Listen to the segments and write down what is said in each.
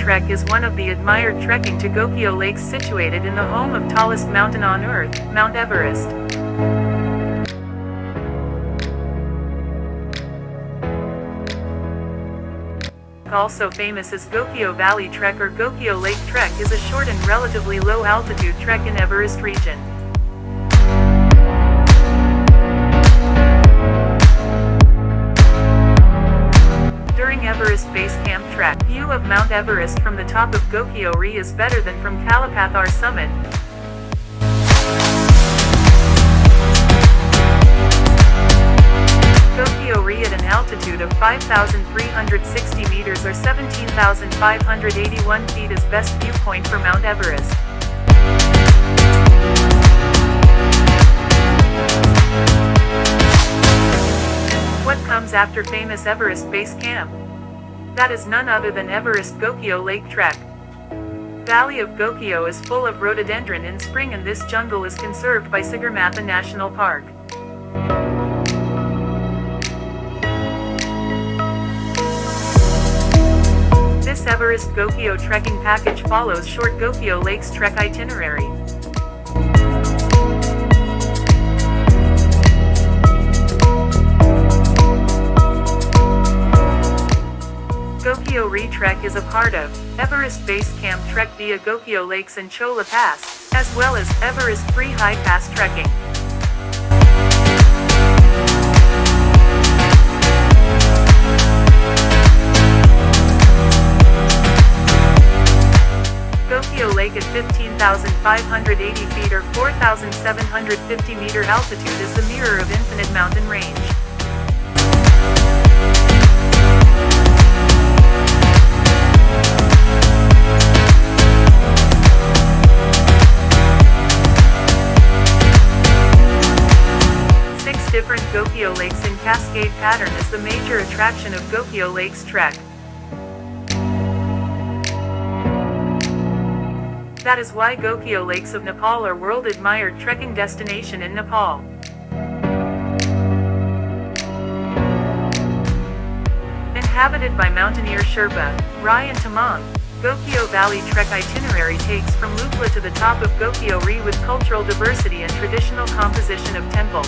trek is one of the admired trekking to Gokyo lakes situated in the home of tallest mountain on earth, Mount Everest. Also famous as Gokyo Valley Trek or Gokyo Lake Trek is a short and relatively low altitude trek in Everest region. During Everest Base Camp trek, view of Mount Everest from the top of Gokyo-ri is better than from Kalapathar summit. Gokyo-ri at an altitude of 5,360 meters or 17,581 feet is best viewpoint for Mount Everest. What comes after famous Everest Base Camp? That is none other than Everest Gokyo Lake Trek. Valley of Gokyo is full of rhododendron in spring and this jungle is conserved by Sagarmatha National Park. This Everest Gokyo trekking package follows short Gokyo Lakes trek itinerary. Gokyo-ri Trek is a part of Everest Base Camp Trek via Gokyo Lakes and Chola Pass, as well as Everest Free High Pass trekking. Gokyo Lake at 15,580 feet or 4,750 meter altitude is the mirror of infinite mountain range. Different Gokyo lakes in cascade pattern is the major attraction of Gokyo Lakes Trek. That is why Gokyo Lakes of Nepal are world admired trekking destination in Nepal. Inhabited by mountaineer Sherpa, Rai and Tamang, Gokyo Valley Trek itinerary takes from Lukla to the top of Gokyo-ri with cultural diversity and traditional composition of temple,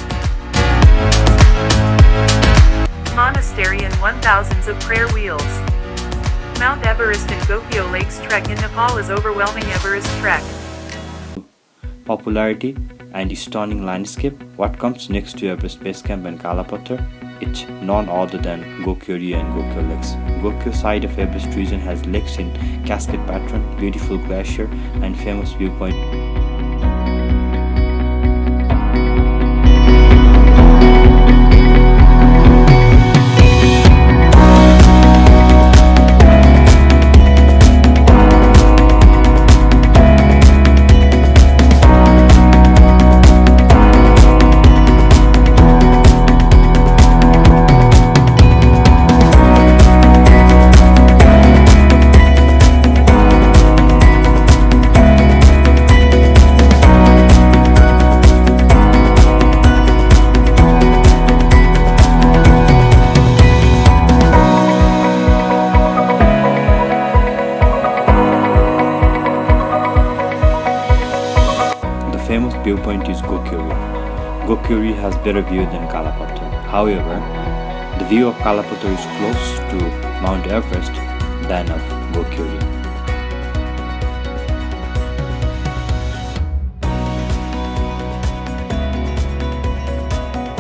monastery and 1,000s of prayer wheels. Mount Everest and Gokyo Lakes Trek in Nepal is overwhelming Everest Trek. Popularity and stunning landscape, what comes next to Everest Base Camp and Kalapathar? It's none other than Gokyo-ri and Gokyo Lakes. Gokyo side of Everest region has lakes in cascade pattern, beautiful glacier and famous viewpoint. Famous viewpoint is Gokyo-ri. Gokyo-ri has better view than Kalapathar. However, the view of Kalapathar is close to Mount Everest than of Gokyo-ri.